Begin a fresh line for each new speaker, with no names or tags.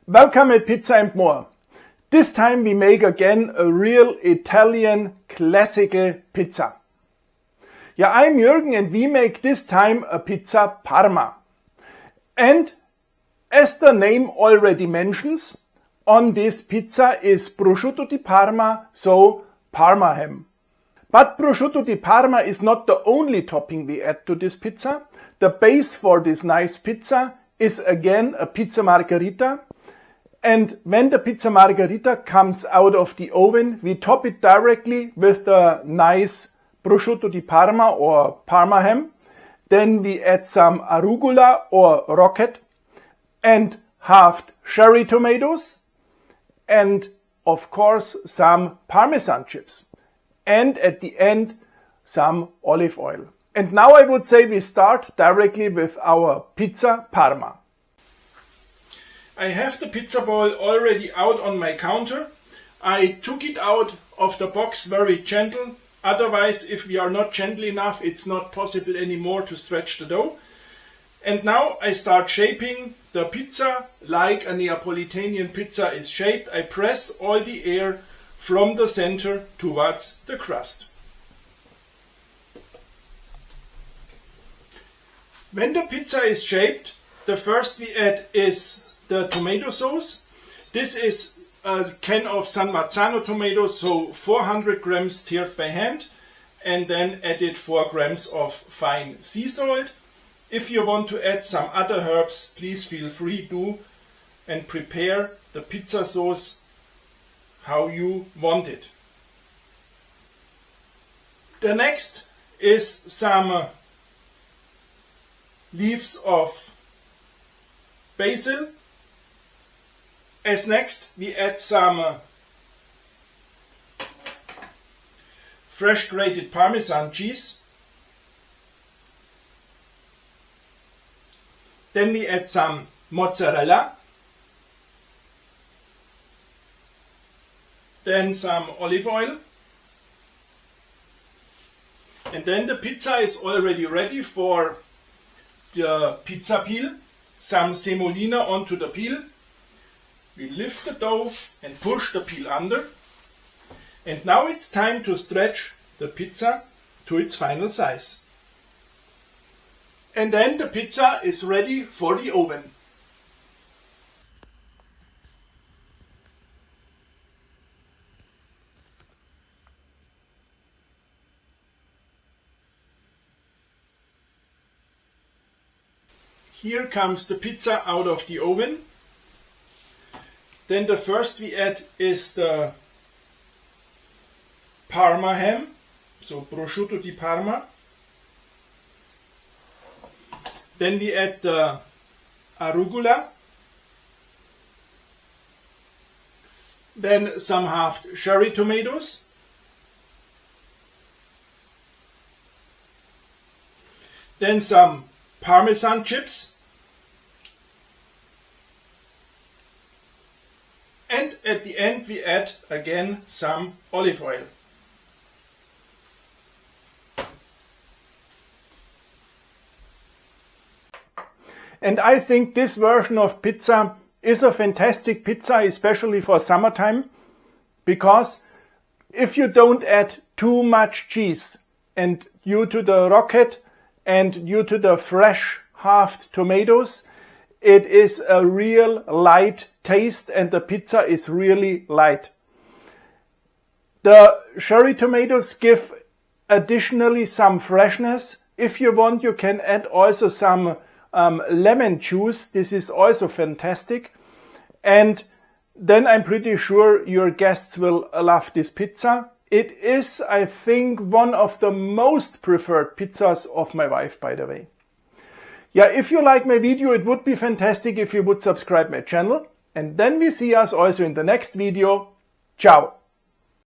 Welcome at Pizza and More. This time we make again a real Italian classical pizza. Yeah, I'm Juergen and we make this time a Pizza Parma. And as the name already mentions, on this pizza is prosciutto di Parma, so Parma Ham. But prosciutto di Parma is not the only topping we add to this pizza. The base for this nice pizza is again a pizza margherita. And when the pizza margherita comes out of the oven, we top it directly with the nice prosciutto di Parma or Parma ham. Then we add some arugula or rocket and halved cherry tomatoes and of course some Parmesan chips. And at the end some olive oil. And now I would say we start directly with our Pizza Parma. I have the pizza ball already out on my counter. I took it out of the box very gentle. Otherwise, if we are not gentle enough, it's not possible anymore to stretch the dough. And now I start shaping the pizza like a Neapolitan pizza is shaped. I press all the air from the center towards the crust. When the pizza is shaped, the first we add is the tomato sauce. This is a can of San Marzano tomatoes, so 400 grams tiered by hand, and then added 4 grams of fine sea salt. If you want to add some other herbs, please feel free to and prepare the pizza sauce how you want it. The next is some leaves of basil. As next, we add some fresh grated Parmesan cheese. Then we add some mozzarella. Then some olive oil. And then the pizza is already ready for the pizza peel. Some semolina onto the peel. We lift the dough and push the peel under. And now it's time to stretch the pizza to its final size. And then the pizza is ready for the oven. Here comes the pizza out of the oven. Then the first we add is the Parma ham, so prosciutto di Parma. Then we add the arugula. Then some halved cherry tomatoes. Then some Parmesan chips. And at the end we add again some olive oil. And I think this version of pizza is a fantastic pizza, especially for summertime, because if you don't add too much cheese, and due to the rocket and due to the fresh halved tomatoes, it is a real light taste and the pizza is really light. The cherry tomatoes give additionally some freshness. If you want, you can add also some lemon juice. This is also fantastic. And then I'm pretty sure your guests will love this pizza. It is, I think, one of the most preferred pizzas of my wife, by the way. Yeah, if you like my video, it would be fantastic if you would subscribe my channel. And then we see us also in the next video. Ciao!